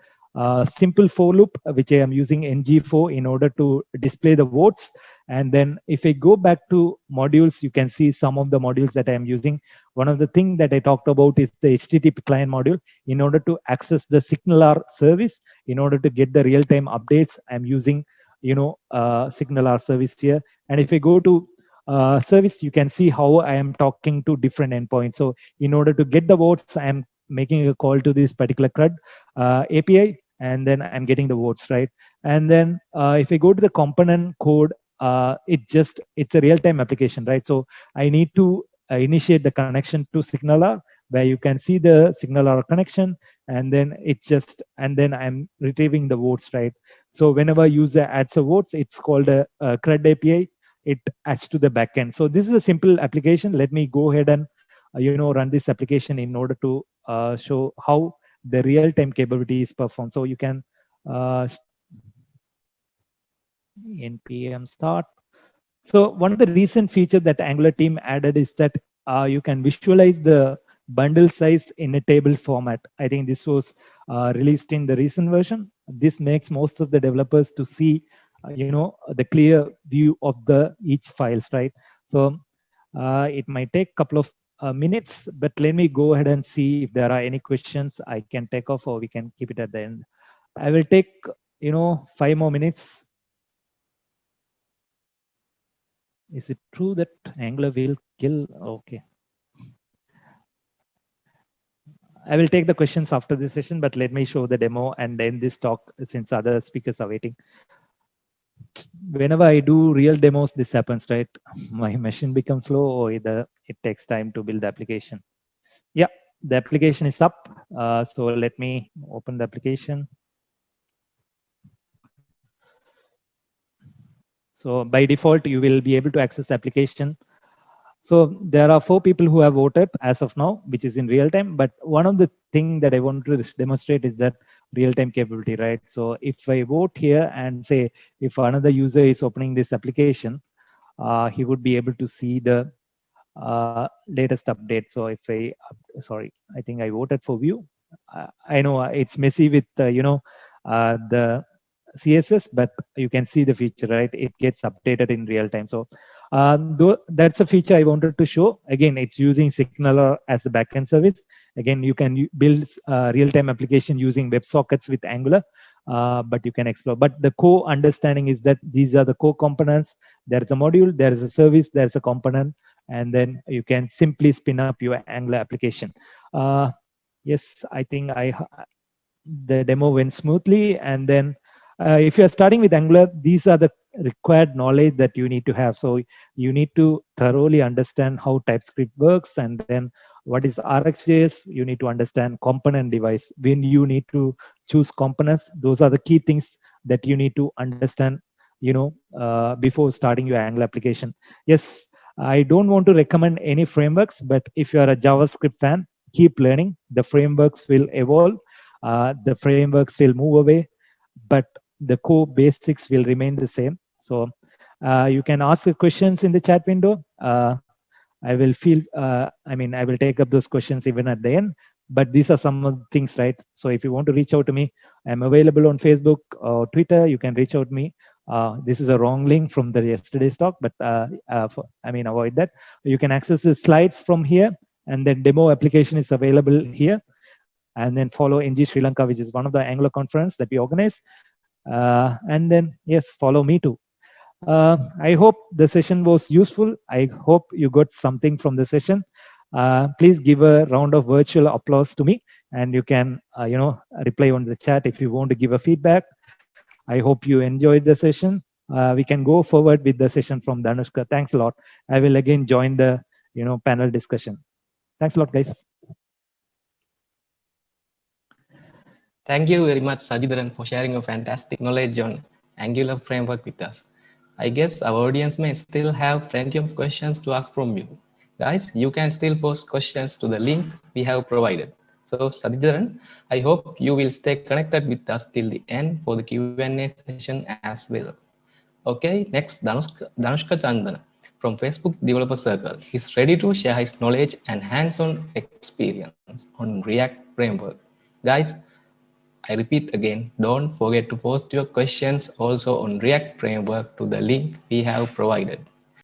simple for loop, which I am using ng4 in order to display the votes. And then if I go back to modules, you can see some of the modules that I am using. One of the things that I talked about is the HTTP client module. In order to access the SignalR service, in order to get the real-time updates, I'm using SignalR service here. And if I go to service, you can see how I am talking to different endpoints. So in order to get the votes, I am making a call to this particular CRUD API, and then I'm getting the votes, right? And then if I go to the component code, it's a real-time application, right? So I need to initiate the connection to SignalR, where you can see the SignalR connection, and then and then I'm retrieving the votes, right? So whenever user adds a votes, it's called a CRUD API. It adds to the backend. So this is a simple application. Let me go ahead and run this application in order to show how the real-time capability is performed. So you can npm start. So one of the recent features that Angular team added is that you can visualize the bundle size in a table format. I think this was released in the recent version. This makes most of the developers to see the clear view of the each files, right? So it might take a couple of minutes, but let me go ahead and see if there are any questions I can take off, or we can keep it at the end. I will take 5 more minutes. Is it true that Angular will kill? Okay. I will take the questions after this session, but let me show the demo and end this talk since other speakers are waiting. Whenever I do real demos, this happens, right? My machine becomes slow, or either it takes time to build the application. Yeah, the application is up. So let me open the application. So by default, you will be able to access the application. So there are 4 people who have voted as of now, which is in real time. But one of the things that I want to demonstrate is that real-time capability, right? So if I vote here and say, if another user is opening this application, he would be able to see the latest update. So if sorry, I think I voted for view. I know it's messy with, the CSS, but you can see the feature, right? It gets updated in real time. So that's a feature I wanted to show. Again, it's using SignalR as the backend service. Again, you can build real-time application using WebSockets with Angular, but you can explore. But the core understanding is that these are the core components. There is a module, there is a service, there is a component, and then you can simply spin up your Angular application. Yes, I think the demo went smoothly. And then if you're starting with Angular, these are the required knowledge that you need to have. So you need to thoroughly understand how TypeScript works, and then what is RxJS. You need to understand component device. When you need to choose components, those are the key things that you need to understand, before starting your Angular application. Yes, I don't want to recommend any frameworks, but if you are a JavaScript fan, keep learning. The frameworks will evolve. The frameworks will move away, but the core basics will remain the same. So you can ask the questions in the chat window. I will take up those questions even at the end. But these are some of the things, right? So if you want to reach out to me, I'm available on Facebook or Twitter. You can reach out to me. This is a wrong link from the yesterday's talk, but avoid that. You can access the slides from here, and then demo application is available here. And then follow NG Sri Lanka, which is one of the Angular conference that we organize. And then, yes, follow me too. I hope the session was useful. I hope you got something from the session. Please give a round of virtual applause to me, and you can, reply on the chat if you want to give a feedback. I hope you enjoyed the session. We can go forward with the session from Danushka. Thanks a lot. I will again join the, panel discussion. Thanks a lot, guys. Thank you very much, Sajidharan, for sharing your fantastic knowledge on Angular framework with us. I guess our audience may still have plenty of questions to ask from you. Guys, you can still post questions to the link we have provided. So, Sajidharan, I hope you will stay connected with us till the end for the Q&A session as well. Okay, next, Danushka Chandana from Facebook Developer Circle is ready to share his knowledge and hands-on experience on React framework. Guys, I repeat again, don't forget to post your questions also on React framework to the link we have provided.